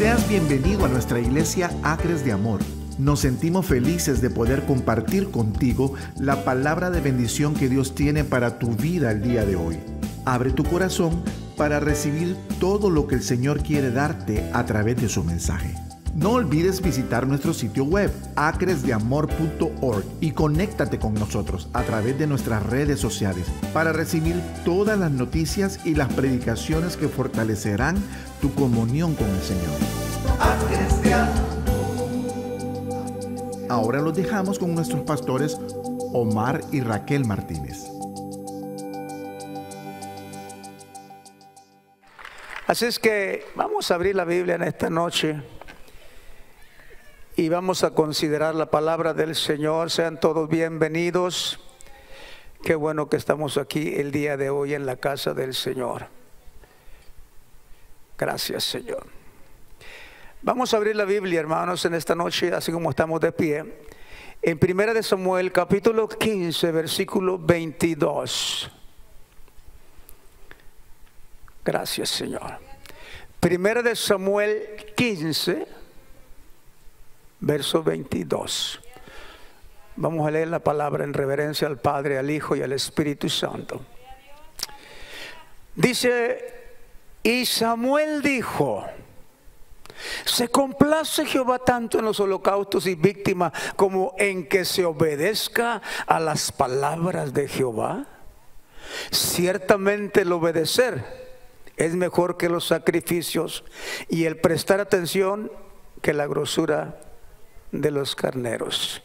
Seas bienvenido a nuestra iglesia Acres de Amor. Nos sentimos felices de poder compartir contigo la palabra de bendición que Dios tiene para tu vida el día de hoy. Abre tu corazón para recibir todo lo que el Señor quiere darte a través de su mensaje. No olvides visitar nuestro sitio web acresdeamor.org y conéctate con nosotros a través de nuestras redes sociales para recibir todas las noticias y las predicaciones que fortalecerán tu comunión con el Señor. Acres de Amor. Ahora los dejamos con nuestros pastores Omar y Raquel Martínez. Así es que vamos a abrir la Biblia en esta noche y vamos a considerar la palabra del Señor. Sean todos bienvenidos. Qué bueno que estamos aquí el día de hoy en la casa del Señor. Gracias, Señor. Vamos a abrir la Biblia, hermanos, en esta noche, así como estamos de pie, en 1 Samuel capítulo 15, versículo 22. Gracias, Señor. 1 Samuel 15, verso 22. Vamos a leer la palabra en reverencia al Padre, al Hijo y al Espíritu Santo. Dice: y Samuel dijo: ¿se complace Jehová tanto en los holocaustos y víctimas como en que se obedezca a las palabras de Jehová? Ciertamente el obedecer es mejor que los sacrificios, y el prestar atención que la grosura de los carneros.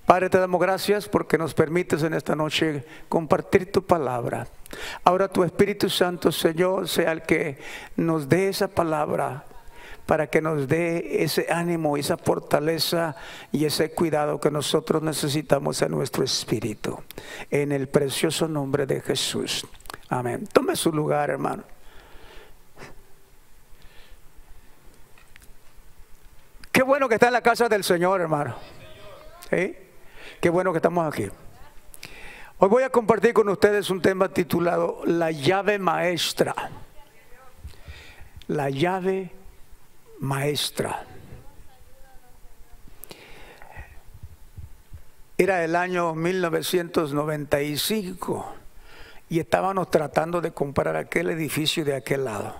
Padre, te damos gracias porque nos permites en esta noche compartir tu palabra. Ahora tu Espíritu Santo, Señor, sea el que nos dé esa palabra, para que nos dé ese ánimo, esa fortaleza y ese cuidado que nosotros necesitamos en nuestro espíritu. En el precioso nombre de Jesús. Amén. Tome su lugar, hermano. Qué bueno que está en la casa del Señor, hermano. ¿Sí? Qué bueno que estamos aquí. Hoy voy a compartir con ustedes un tema titulado La llave maestra. La llave maestra. Era el año 1995 y estábamos tratando de comprar aquel edificio de aquel lado.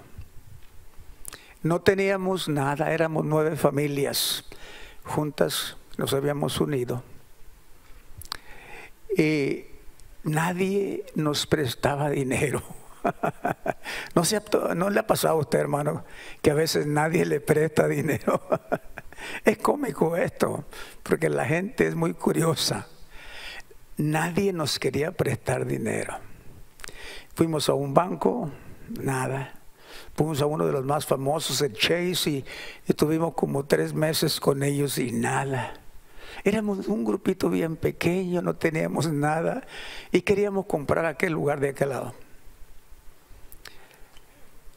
No teníamos nada, éramos 9 familias juntas, nos habíamos unido y nadie nos prestaba dinero. ¿No le ha pasado a usted, hermano, que a veces nadie le presta dinero? Es cómico esto, porque la gente es muy curiosa. Nadie nos quería prestar dinero. Fuimos a un banco, nada. Fuimos a uno de los más famosos, el Chase, y estuvimos como 3 meses con ellos y nada. Éramos un grupito bien pequeño, no teníamos nada y queríamos comprar aquel lugar de aquel lado.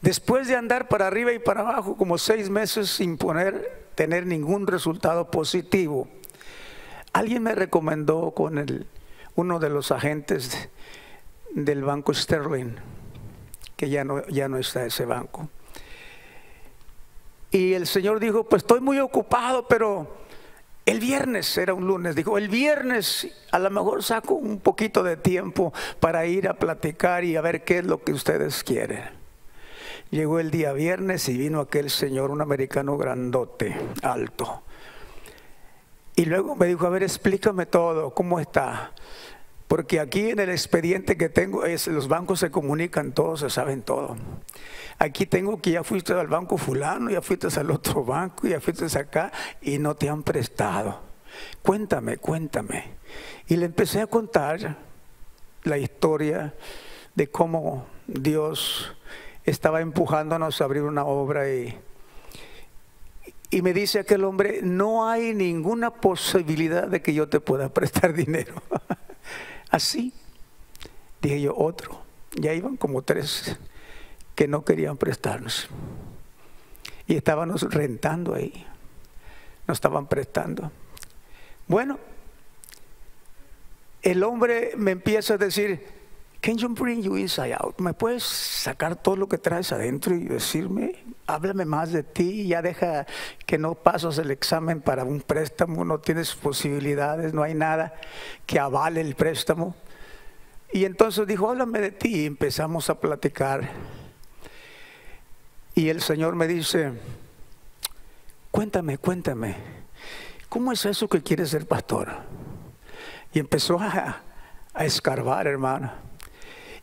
Después de andar para arriba y para abajo como 6 meses sin tener ningún resultado positivo, alguien me recomendó con uno de los agentes del banco Sterling, que ya no está ese banco. Y el señor dijo: pues estoy muy ocupado, pero el viernes, era un lunes, dijo, el viernes a lo mejor saco un poquito de tiempo para ir a platicar y a ver qué es lo que ustedes quieren. Llegó el día viernes y vino aquel señor, un americano grandote, alto. Y luego me dijo: a ver, explícame todo, ¿cómo está? Porque aquí en el expediente que tengo, los bancos se comunican todos, se saben todo. Aquí tengo que ya fuiste al banco fulano, ya fuiste al otro banco, ya fuiste acá y no te han prestado. Cuéntame. Y le empecé a contar la historia de cómo Dios estaba empujándonos a abrir una obra y me dice aquel hombre: no hay ninguna posibilidad de que yo te pueda prestar dinero. Así, dije yo, otro. Ya iban como 3 que no querían prestarnos. Y estábamos rentando ahí. Nos estaban prestando. Bueno, el hombre me empieza a decir: Can you bring you inside out? ¿Me puedes sacar todo lo que traes adentro y decirme, háblame más de ti? Ya deja que no pasas el examen para un préstamo, no tienes posibilidades, no hay nada que avale el préstamo. Y entonces dijo, háblame de ti, y empezamos a platicar. Y el Señor me dice, cuéntame, ¿cómo es eso que quieres ser pastor? Y empezó a escarbar, hermano.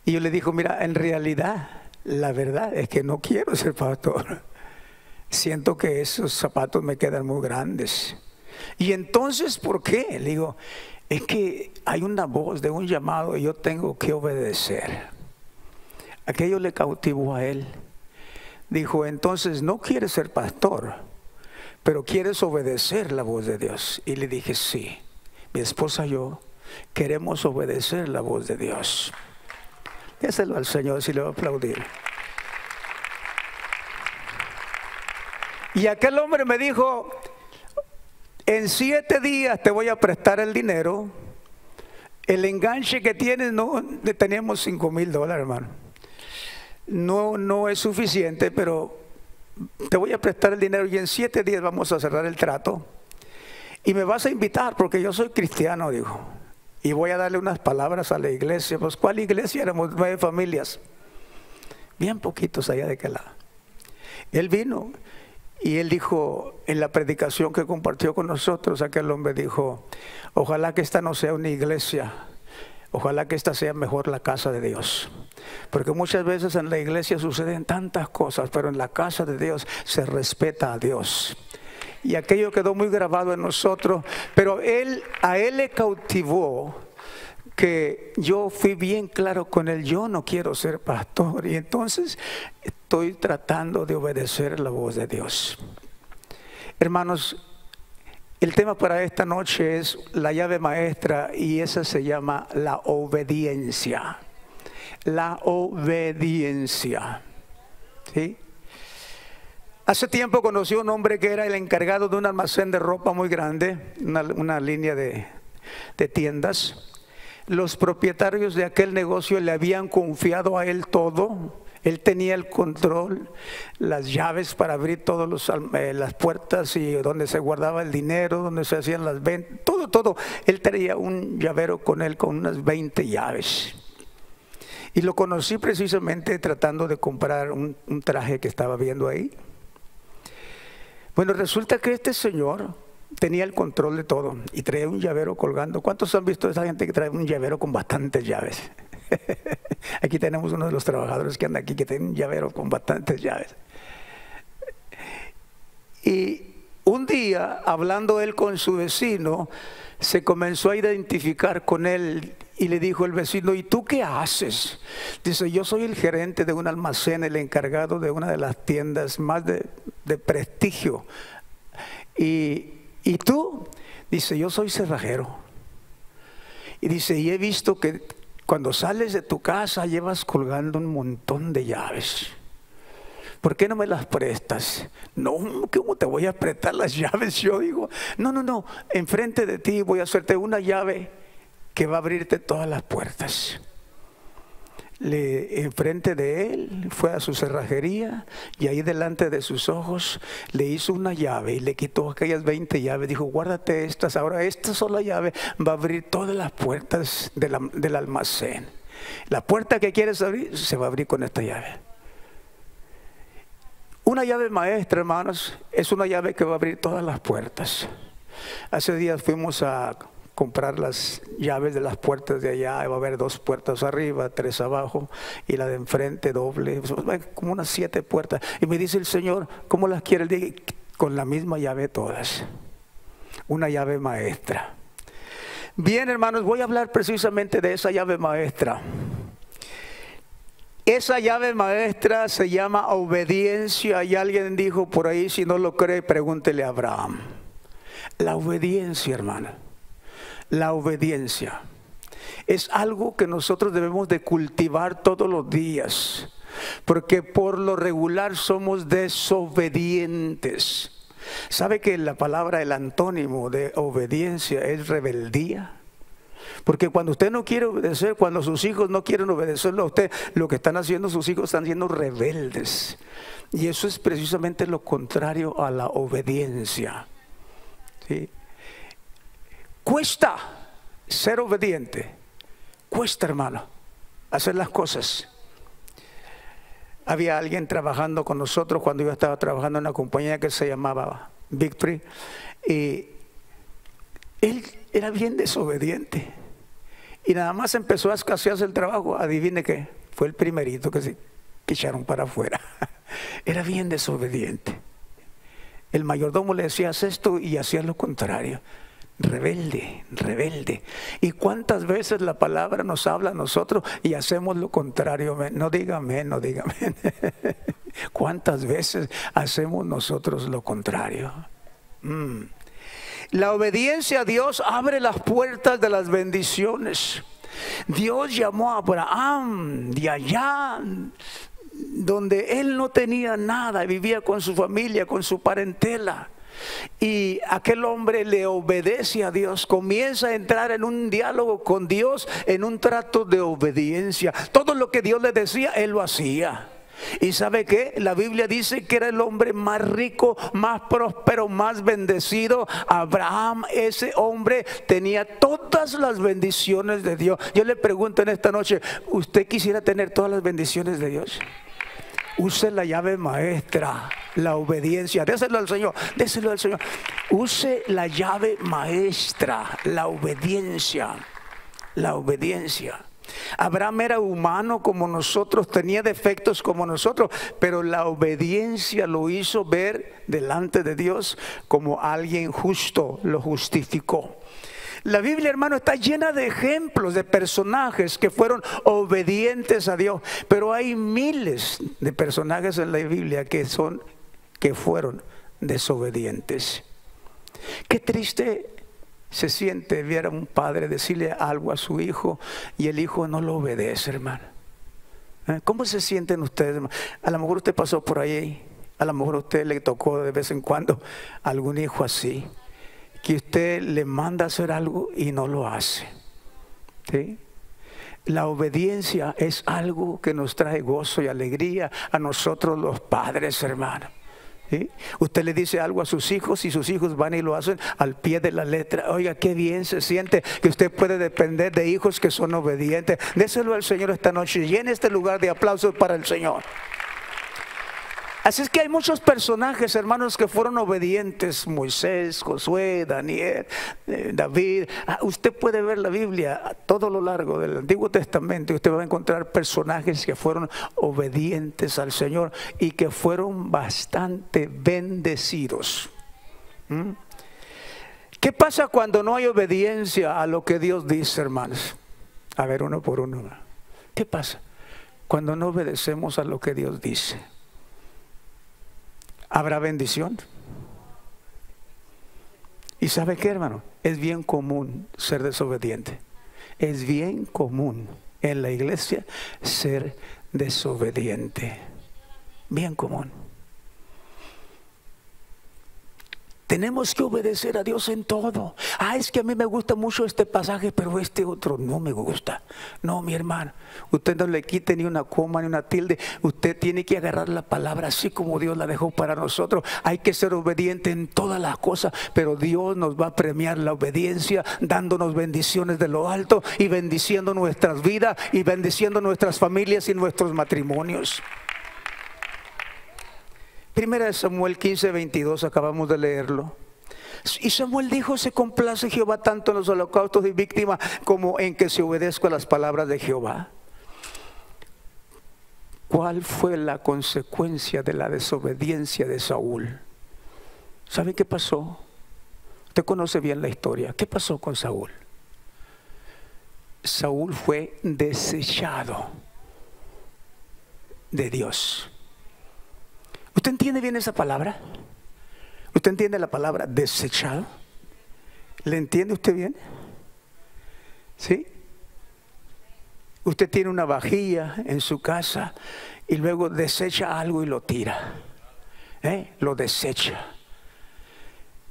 Y yo le digo, mira, en realidad, la verdad es que no quiero ser pastor. Siento que esos zapatos me quedan muy grandes. Y entonces, ¿por qué? Le digo, es que hay una voz de un llamado y yo tengo que obedecer. Aquello le cautivó a él. Dijo, entonces no quieres ser pastor, pero quieres obedecer la voz de Dios. Y le dije, sí, mi esposa y yo queremos obedecer la voz de Dios. Déselo al Señor si le va a aplaudir. Y aquel hombre me dijo, en 7 días te voy a prestar el dinero. El enganche que tienes, no, teníamos $5,000, hermano. No es suficiente, pero te voy a prestar el dinero y en 7 días vamos a cerrar el trato. Y me vas a invitar porque yo soy cristiano, dijo. Y voy a darle unas palabras a la iglesia. Pues, ¿cuál iglesia? Éramos 9 familias. Bien poquitos allá de aquel lado. Él vino y él dijo, en la predicación que compartió con nosotros, aquel hombre dijo, ojalá que esta no sea una iglesia, ojalá que esta sea mejor la casa de Dios. Porque muchas veces en la iglesia suceden tantas cosas, pero en la casa de Dios se respeta a Dios. Y aquello quedó muy grabado en nosotros, pero a él le cautivó que yo fui bien claro con él, yo no quiero ser pastor, y entonces estoy tratando de obedecer la voz de Dios. Hermanos, el tema para esta noche es la llave maestra y esa se llama la obediencia. La obediencia. ¿Sí? Hace tiempo conocí a un hombre que era el encargado de un almacén de ropa muy grande, una línea de tiendas. Los propietarios de aquel negocio le habían confiado a él todo. Él tenía el control, las llaves para abrir todas las puertas y donde se guardaba el dinero, donde se hacían las ventas, todo. Él tenía un llavero con él con unas 20 llaves. Y lo conocí precisamente tratando de comprar un traje que estaba viendo ahí. Bueno, resulta que este señor tenía el control de todo y traía un llavero colgando. ¿Cuántos han visto a esa gente que trae un llavero con bastantes llaves? Aquí tenemos uno de los trabajadores que anda aquí que tiene un llavero con bastantes llaves. Y un día, hablando él con su vecino, se comenzó a identificar con él y le dijo el vecino, ¿y tú qué haces? Dice, yo soy el gerente de un almacén, el encargado de una de las tiendas más de prestigio. ¿Y tú? Dice, yo soy cerrajero. Y dice, y he visto que cuando sales de tu casa llevas colgando un montón de llaves. ¿Por qué no me las prestas? No, ¿cómo te voy a prestar las llaves? Yo digo, no, enfrente de ti voy a hacerte una llave que va a abrirte todas las puertas. Enfrente de él fue a su cerrajería y ahí delante de sus ojos le hizo una llave y le quitó aquellas 20 llaves. Dijo, guárdate estas, ahora esta sola llave va a abrir todas las puertas del almacén. La puerta que quieres abrir se va a abrir con esta llave. Una llave maestra, hermanos, es una llave que va a abrir todas las puertas. Hace días fuimos a comprar las llaves de las puertas de allá. Va a haber 2 puertas arriba, 3 abajo y la de enfrente doble, como unas 7 puertas. Y me dice el Señor, ¿cómo las quiere? Le dije, con la misma llave todas. Una llave maestra. Bien, hermanos, voy a hablar precisamente de esa llave maestra. Esa llave maestra se llama obediencia. Y alguien dijo por ahí, si no lo cree, pregúntele a Abraham. La obediencia, hermano. La obediencia es algo que nosotros debemos de cultivar todos los días, porque por lo regular somos desobedientes. ¿Sabe que la palabra, el antónimo de obediencia es rebeldía? Porque cuando usted no quiere obedecer, cuando sus hijos no quieren obedecerlo a usted, lo que están haciendo sus hijos están siendo rebeldes. Y eso es precisamente lo contrario a la obediencia. ¿Sí? Cuesta ser obediente. Cuesta, hermano, hacer las cosas. Había alguien trabajando con nosotros cuando yo estaba trabajando en una compañía que se llamaba Victory. Y él era bien desobediente. Y nada más empezó a escasearse el trabajo. Adivine qué, fue el primerito que echaron para afuera. Era bien desobediente. El mayordomo le decía, haz esto, y hacía lo contrario. Rebelde, rebelde. ¿Y cuántas veces la palabra nos habla a nosotros y hacemos lo contrario? No diga amén, no diga amén. ¿Cuántas veces hacemos nosotros lo contrario? La obediencia a Dios abre las puertas de las bendiciones. Dios llamó a Abraham de allá donde él no tenía nada, vivía con su familia, con su parentela. Y aquel hombre le obedece a Dios, comienza a entrar en un diálogo con Dios, en un trato de obediencia. Todo lo que Dios le decía, él lo hacía. ¿Y sabe qué? La Biblia dice que era el hombre más rico, más próspero, más bendecido. Abraham, ese hombre, tenía todas las bendiciones de Dios. Yo le pregunto en esta noche, ¿usted quisiera tener todas las bendiciones de Dios? Use la llave maestra, la obediencia. Déselo al Señor, déselo al Señor. Use la llave maestra, la obediencia, la obediencia. Abraham era humano como nosotros, tenía defectos como nosotros, pero la obediencia lo hizo ver delante de Dios como alguien justo, lo justificó. La Biblia, hermano, está llena de ejemplos de personajes que fueron obedientes a Dios, pero hay miles de personajes en la Biblia que fueron desobedientes. Qué triste se siente ver a un padre decirle algo a su hijo y el hijo no lo obedece, hermano. ¿Cómo se sienten ustedes, hermano? A lo mejor usted pasó por ahí, a lo mejor a usted le tocó de vez en cuando algún hijo así, que usted le manda a hacer algo y no lo hace. ¿Sí? La obediencia es algo que nos trae gozo y alegría a nosotros los padres, hermano. ¿Sí? Usted le dice algo a sus hijos y sus hijos van y lo hacen al pie de la letra. Oiga, qué bien se siente que usted puede depender de hijos que son obedientes. Déselo al Señor esta noche. Llene este lugar de aplausos para el Señor. Así es que hay muchos personajes, hermanos, que fueron obedientes. Moisés, Josué, Daniel, David. Usted puede ver la Biblia a todo lo largo del Antiguo Testamento y usted va a encontrar personajes que fueron obedientes al Señor y que fueron bastante bendecidos. ¿Qué pasa cuando no hay obediencia a lo que Dios dice, hermanos? A ver, uno por uno. ¿Qué pasa cuando no obedecemos a lo que Dios dice? ¿Habrá bendición? ¿Y sabe qué, hermano? Es bien común ser desobediente. Es bien común en la iglesia ser desobediente. Bien común. Tenemos que obedecer a Dios en todo. Es que a mí me gusta mucho este pasaje, pero este otro no me gusta. No, mi hermano, usted no le quite ni una coma ni una tilde. Usted tiene que agarrar la palabra así como Dios la dejó para nosotros. Hay que ser obediente en todas las cosas, pero Dios nos va a premiar la obediencia, dándonos bendiciones de lo alto y bendiciendo nuestras vidas y bendiciendo nuestras familias y nuestros matrimonios. Primera de Samuel 15:22, acabamos de leerlo. Y Samuel dijo: se complace Jehová tanto en los holocaustos y víctimas como en que se obedezca a las palabras de Jehová. ¿Cuál fue la consecuencia de la desobediencia de Saúl? ¿Sabe qué pasó? Usted conoce bien la historia. ¿Qué pasó con Saúl? Saúl fue desechado de Dios. ¿Usted entiende bien esa palabra? ¿Usted entiende la palabra desechado? ¿Le entiende usted bien? ¿Sí? Usted tiene una vajilla en su casa y luego desecha algo y lo tira. Lo desecha.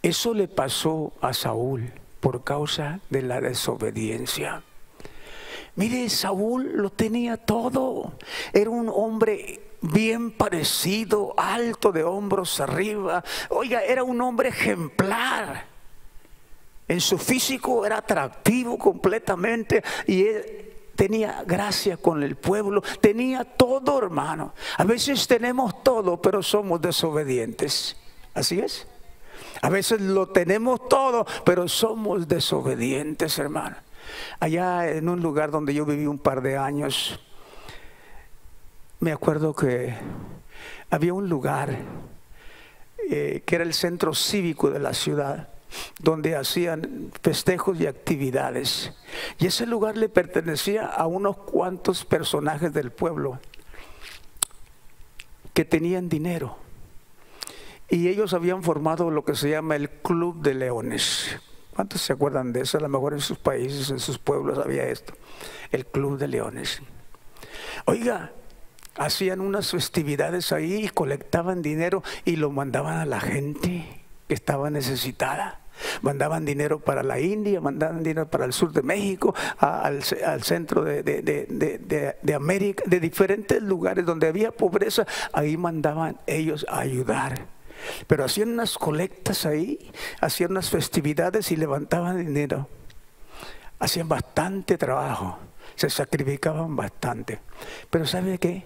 Eso le pasó a Saúl por causa de la desobediencia. Mire, Saúl lo tenía todo. Era un hombre bien parecido, alto de hombros arriba. Oiga, era un hombre ejemplar. En su físico era atractivo completamente y él tenía gracia con el pueblo. Tenía todo, hermano. A veces tenemos todo, pero somos desobedientes. ¿Así es? A veces lo tenemos todo, pero somos desobedientes, hermano. Allá en un lugar donde yo viví un par de años, me acuerdo que había un lugar que era el centro cívico de la ciudad, donde hacían festejos y actividades. Y ese lugar le pertenecía a unos cuantos personajes del pueblo que tenían dinero. Y ellos habían formado lo que se llama el Club de Leones. ¿Cuántos se acuerdan de eso? A lo mejor en sus países, en sus pueblos había esto, el Club de Leones. Oiga, hacían unas festividades ahí y colectaban dinero y lo mandaban a la gente que estaba necesitada. Mandaban dinero para la India, mandaban dinero para el sur de México, al centro de América, de diferentes lugares donde había pobreza. Ahí mandaban ellos a ayudar. Pero hacían unas colectas ahí, hacían unas festividades y levantaban dinero. Hacían bastante trabajo, se sacrificaban bastante. Pero ¿sabe qué?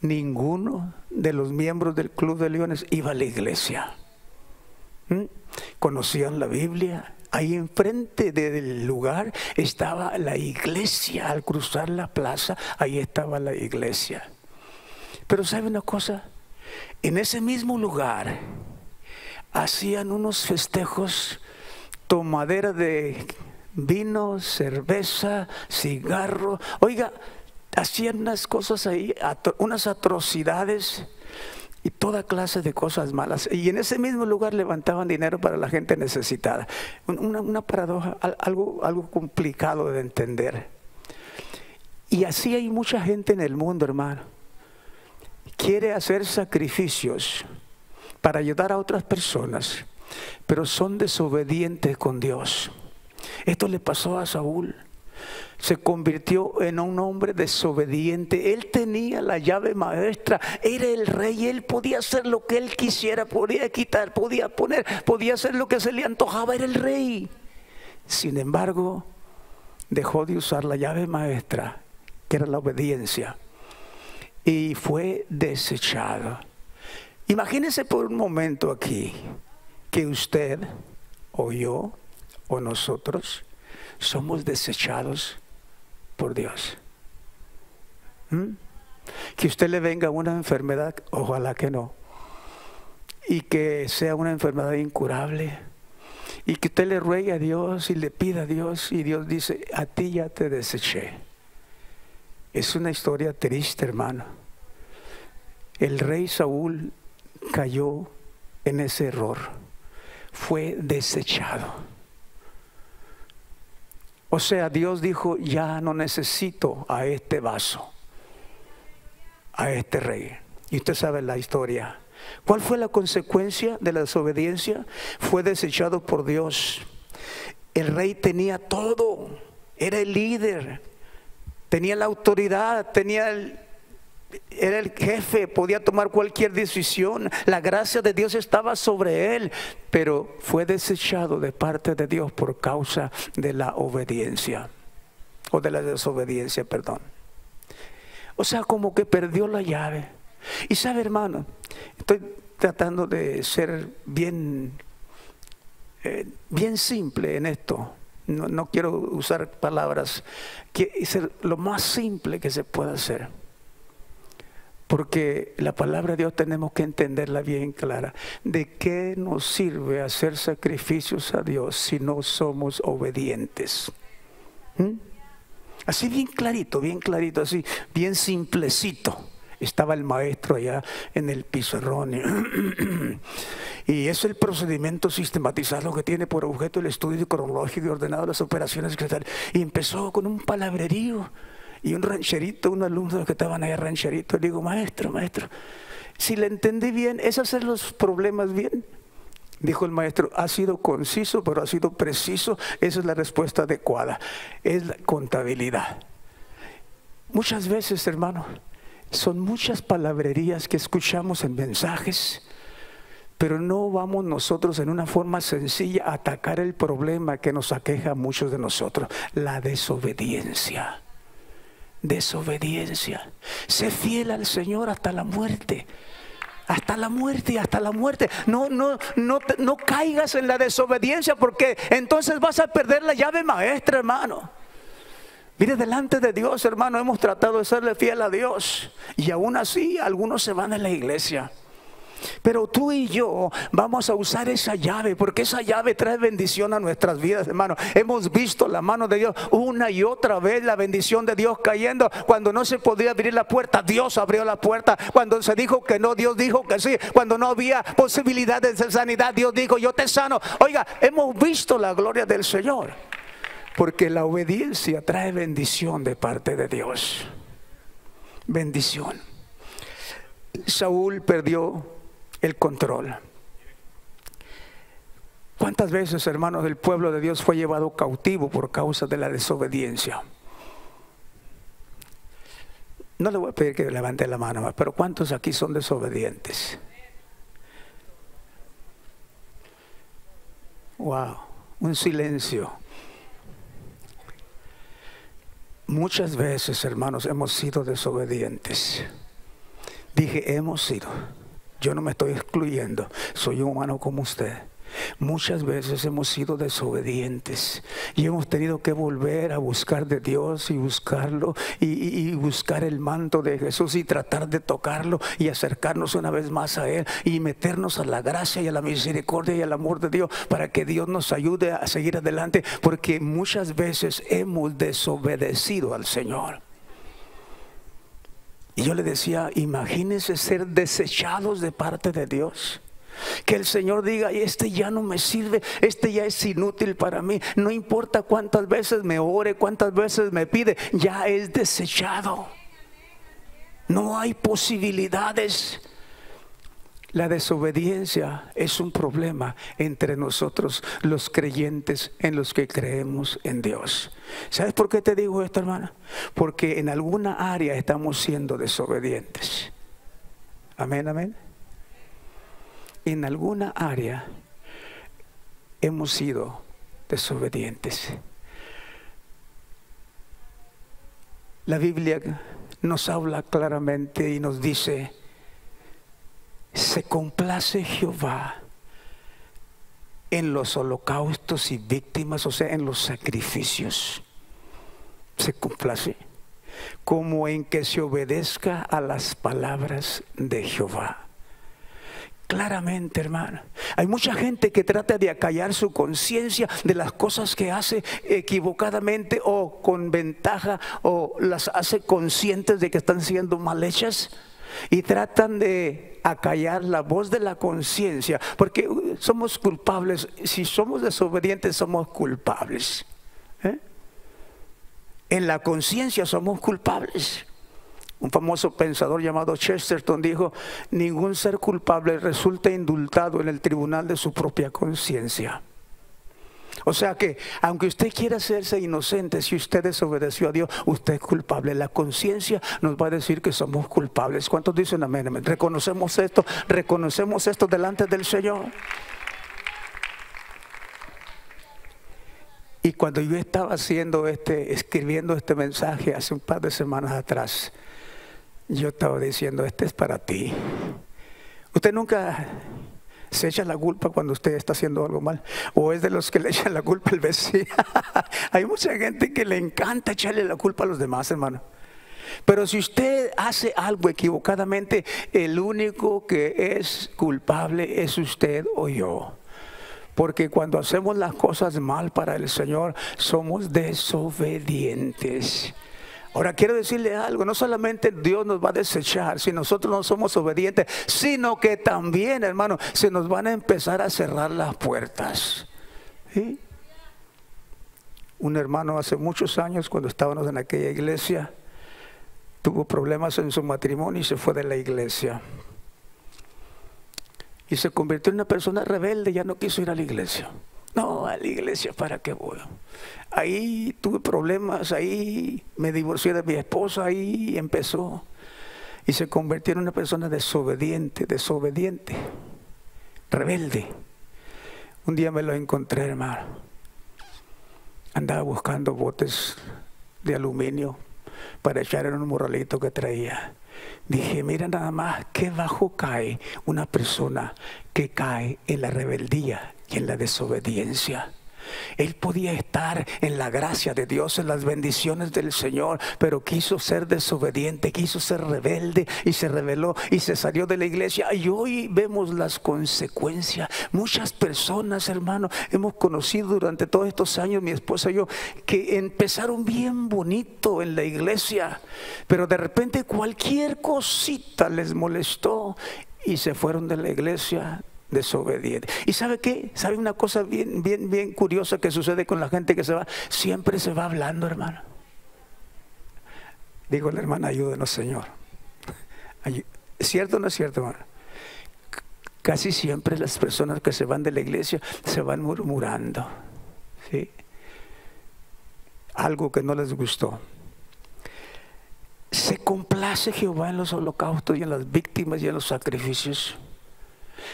Ninguno de los miembros del Club de Leones iba a la iglesia. Conocían la Biblia. Ahí enfrente del lugar estaba la iglesia. Al cruzar la plaza, ahí estaba la iglesia. Pero ¿sabe una cosa? En ese mismo lugar hacían unos festejos, tomadera de vino, cerveza, cigarro. Oiga, hacían unas cosas ahí, unas atrocidades y toda clase de cosas malas. Y en ese mismo lugar levantaban dinero para la gente necesitada. Una paradoja, algo complicado de entender. Y así hay mucha gente en el mundo, hermano. Quiere hacer sacrificios para ayudar a otras personas, pero son desobedientes con Dios. Esto le pasó a Saúl. Se convirtió en un hombre desobediente. Él tenía la llave maestra, era el rey. Él podía hacer lo que él quisiera, podía quitar, podía poner, podía hacer lo que se le antojaba. Era el rey. Sin embargo, dejó de usar la llave maestra, que era la obediencia, y fue desechado. Imagínese por un momento aquí que usted o yo o nosotros somos desechados por Dios. Que usted le venga una enfermedad, ojalá que no, y que sea una enfermedad incurable, y que usted le ruegue a Dios y le pida a Dios y Dios dice: a ti ya te deseché. Es una historia triste, hermano. El rey Saúl cayó en ese error, fue desechado. O sea, Dios dijo: ya no necesito a este vaso, a este rey. Y usted sabe la historia. ¿Cuál fue la consecuencia de la desobediencia? Fue desechado por Dios. El rey tenía todo, era el líder, tenía la autoridad, era el jefe, podía tomar cualquier decisión. La gracia de Dios estaba sobre él, pero fue desechado de parte de Dios por causa de la obediencia, o de la desobediencia, perdón. O sea, como que perdió la llave. Y sabe, hermano, estoy tratando de ser bien simple en esto. No quiero usar palabras, quiero ser lo más simple que se pueda hacer. Porque la palabra de Dios tenemos que entenderla bien clara. ¿De qué nos sirve hacer sacrificios a Dios si no somos obedientes? Así bien clarito, así bien simplecito. Estaba el maestro allá en el pizarrón. Y es el procedimiento sistematizado que tiene por objeto el estudio cronológico y ordenado de las operaciones secretarias. Y empezó con un palabrerío. Y un rancherito, un alumno de los que estaban allá rancherito, le digo: maestro, si le entendí bien, es hacer los problemas bien. Dijo el maestro, ha sido conciso, pero ha sido preciso. Esa es la respuesta adecuada. Es la contabilidad. Muchas veces, hermano, son muchas palabrerías que escuchamos en mensajes, pero no vamos nosotros en una forma sencilla a atacar el problema que nos aqueja a muchos de nosotros: la desobediencia. Desobediencia. Sé fiel al Señor hasta la muerte. Hasta la muerte y hasta la muerte. No caigas en la desobediencia, porque entonces vas a perder la llave maestra, hermano. Mire, delante de Dios, hermano, hemos tratado de serle fiel a Dios, y aún así algunos se van de la iglesia. Pero tú y yo vamos a usar esa llave, porque esa llave trae bendición a nuestras vidas, hermano. Hemos visto la mano de Dios una y otra vez, la bendición de Dios cayendo. Cuando no se podía abrir la puerta, Dios abrió la puerta. Cuando se dijo que no, Dios dijo que sí. Cuando no había posibilidades de sanidad, Dios dijo, yo te sano. Oiga, hemos visto la gloria del Señor, porque la obediencia trae bendición de parte de Dios. Bendición. Saúl perdió el control. ¿Cuántas veces, hermanos, el pueblo de Dios fue llevado cautivo por causa de la desobediencia? No le voy a pedir que levante la mano, pero ¿cuántos aquí son desobedientes? Wow, un silencio. Muchas veces, hermanos, hemos sido desobedientes. Dije, hemos sido. Yo no me estoy excluyendo, soy un humano como usted. Muchas veces hemos sido desobedientes y hemos tenido que volver a buscar de Dios y buscarlo y buscar el manto de Jesús y tratar de tocarlo y acercarnos una vez más a Él y meternos a la gracia y a la misericordia y al amor de Dios, para que Dios nos ayude a seguir adelante, porque muchas veces hemos desobedecido al Señor. Y yo le decía, imagínense ser desechados de parte de Dios. Que el Señor diga, este ya no me sirve, este ya es inútil para mí. No importa cuántas veces me ore, cuántas veces me pide, ya es desechado. No hay posibilidades. La desobediencia es un problema entre nosotros los creyentes, en los que creemos en Dios. ¿Sabes por qué te digo esto, hermana? Porque en alguna área estamos siendo desobedientes. Amén, amén. En alguna área hemos sido desobedientes. La Biblia nos habla claramente y nos dice: se complace Jehová en los holocaustos y víctimas, o sea, en los sacrificios. Se complace, como en que se obedezca a las palabras de Jehová. Claramente, hermano, hay mucha gente que trata de acallar su conciencia de las cosas que hace equivocadamente o con ventaja, o las hace conscientes de que están siendo mal hechas, y tratan de acallar la voz de la conciencia, porque somos culpables. Si somos desobedientes, somos culpables. En la conciencia somos culpables. Un famoso pensador llamado Chesterton dijo: ningún ser culpable resulta indultado en el tribunal de su propia conciencia. O sea que, aunque usted quiera hacerse inocente, si usted desobedeció a Dios, usted es culpable. La conciencia nos va a decir que somos culpables. ¿Cuántos dicen amén? Amén. Reconocemos esto delante del Señor. Y cuando yo estaba escribiendo este mensaje hace un par de semanas atrás, yo estaba diciendo: este es para ti. Usted nunca se echa la culpa cuando usted está haciendo algo mal, o es de los que le echan la culpa al vecino. Hay mucha gente que le encanta echarle la culpa a los demás, hermano. Pero si usted hace algo equivocadamente, el único que es culpable es usted o yo. Porque cuando hacemos las cosas mal para el Señor, somos desobedientes. Ahora quiero decirle algo: no solamente Dios nos va a desechar si nosotros no somos obedientes, sino que también, hermano, se nos van a empezar a cerrar las puertas. ¿Sí? Un hermano hace muchos años, cuando estábamos en aquella iglesia, tuvo problemas en su matrimonio y se fue de la iglesia. Y se convirtió en una persona rebelde, ya no quiso ir a la iglesia. No, a la iglesia, ¿para qué voy? Ahí tuve problemas, ahí me divorcié de mi esposa, ahí empezó. Y se convirtió en una persona desobediente, rebelde. Un día me lo encontré, hermano. Andaba buscando botes de aluminio para echar en un morralito que traía. Dije, mira nada más qué bajo cae una persona que cae en la rebeldía y en la desobediencia. Él podía estar en la gracia de Dios, en las bendiciones del Señor, pero quiso ser desobediente, quiso ser rebelde y se rebeló y se salió de la iglesia. Y hoy vemos las consecuencias. Muchas personas, hermano, hemos conocido durante todos estos años, mi esposa y yo, que empezaron bien bonito en la iglesia, pero de repente cualquier cosita les molestó y se fueron de la iglesia desobediente. ¿Y sabe qué? ¿Sabe una cosa bien curiosa que sucede con la gente que se va? Siempre se va hablando, hermano. Digo, la hermana, ayúdenos, Señor. ¿Es cierto o no es cierto, hermano? Casi siempre las personas que se van de la iglesia se van murmurando, ¿sí? Algo que no les gustó. Se complace Jehová en los holocaustos y en las víctimas y en los sacrificios.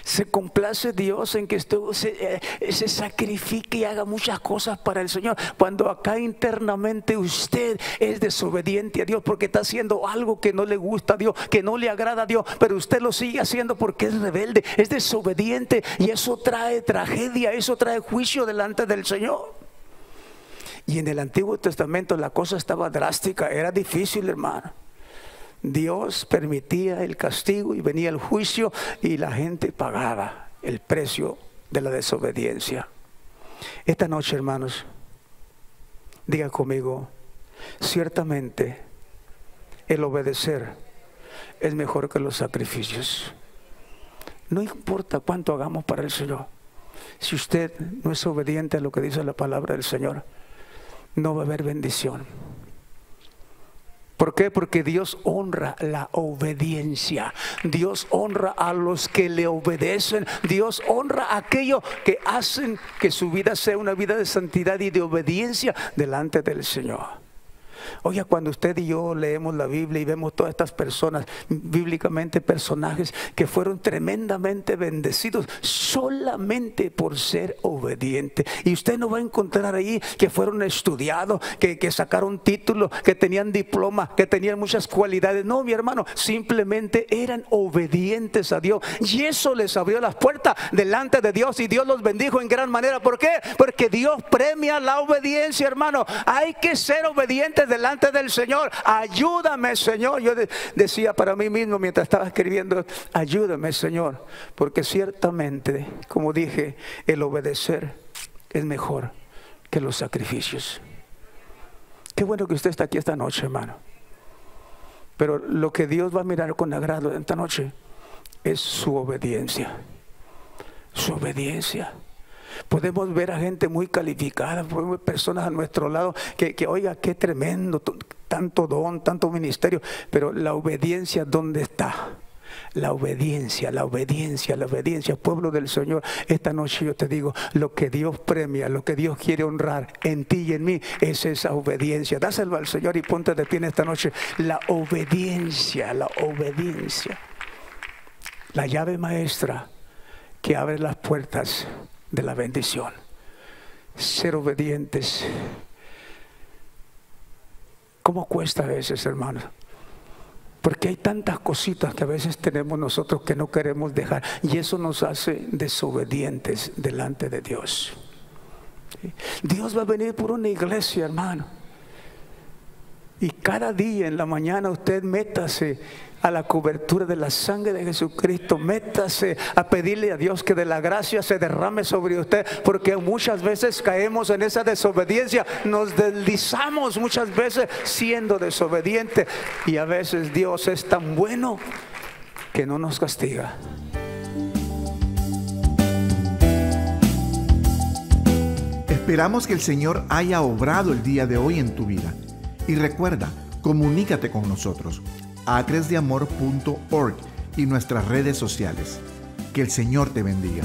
Se complace Dios en que usted se sacrifique y haga muchas cosas para el Señor, cuando acá internamente usted es desobediente a Dios porque está haciendo algo que no le gusta a Dios, que no le agrada a Dios, pero usted lo sigue haciendo porque es rebelde, es desobediente, y eso trae tragedia, eso trae juicio delante del Señor. Y en el Antiguo Testamento la cosa estaba drástica, era difícil, hermano. Dios permitía el castigo y venía el juicio y la gente pagaba el precio de la desobediencia. Esta noche, hermanos, diga conmigo, ciertamente el obedecer es mejor que los sacrificios. No importa cuánto hagamos para el Señor, si usted no es obediente a lo que dice la palabra del Señor, no va a haber bendición. ¿Por qué? Porque Dios honra la obediencia. Dios honra a los que le obedecen. Dios honra a aquellos que hacen que su vida sea una vida de santidad y de obediencia delante del Señor. Oiga, cuando usted y yo leemos la Biblia y vemos todas estas personas, bíblicamente personajes que fueron tremendamente bendecidos solamente por ser obedientes. Y usted no va a encontrar ahí que fueron estudiados, que sacaron títulos, que tenían diploma, que tenían muchas cualidades. No, mi hermano, simplemente eran obedientes a Dios. Y eso les abrió las puertas delante de Dios y Dios los bendijo en gran manera. ¿Por qué? Porque Dios premia la obediencia, hermano. Hay que ser obedientes delante del Señor. Ayúdame, Señor. Yo decía para mí mismo mientras estaba escribiendo, ayúdame, Señor, porque ciertamente, como dije, el obedecer es mejor que los sacrificios. Qué bueno que usted está aquí esta noche, hermano. Pero lo que Dios va a mirar con agrado esta noche es su obediencia. Su obediencia. Podemos ver a gente muy calificada, podemos ver personas a nuestro lado que oiga, qué tremendo, tanto don, tanto ministerio, pero la obediencia, ¿dónde está? La obediencia, pueblo del Señor. Esta noche yo te digo, lo que Dios premia, lo que Dios quiere honrar en ti y en mí, es esa obediencia. Dáselo al Señor y ponte de pie en esta noche. La obediencia, la llave maestra que abre las puertas de la bendición. Ser obedientes. ¿Cómo cuesta a veces, hermanos? Porque hay tantas cositas que a veces tenemos nosotros que no queremos dejar, y eso nos hace desobedientes delante de Dios. Dios va a venir por una iglesia, hermano, y cada día en la mañana usted métase a la cobertura de la sangre de Jesucristo, métase a pedirle a Dios que de la gracia se derrame sobre usted, porque muchas veces caemos en esa desobediencia, nos deslizamos muchas veces siendo desobedientes, y a veces Dios es tan bueno que no nos castiga. Esperamos que el Señor haya obrado el día de hoy en tu vida. Y recuerda, comunícate con nosotros, acresdeamor.org y nuestras redes sociales. Que el Señor te bendiga.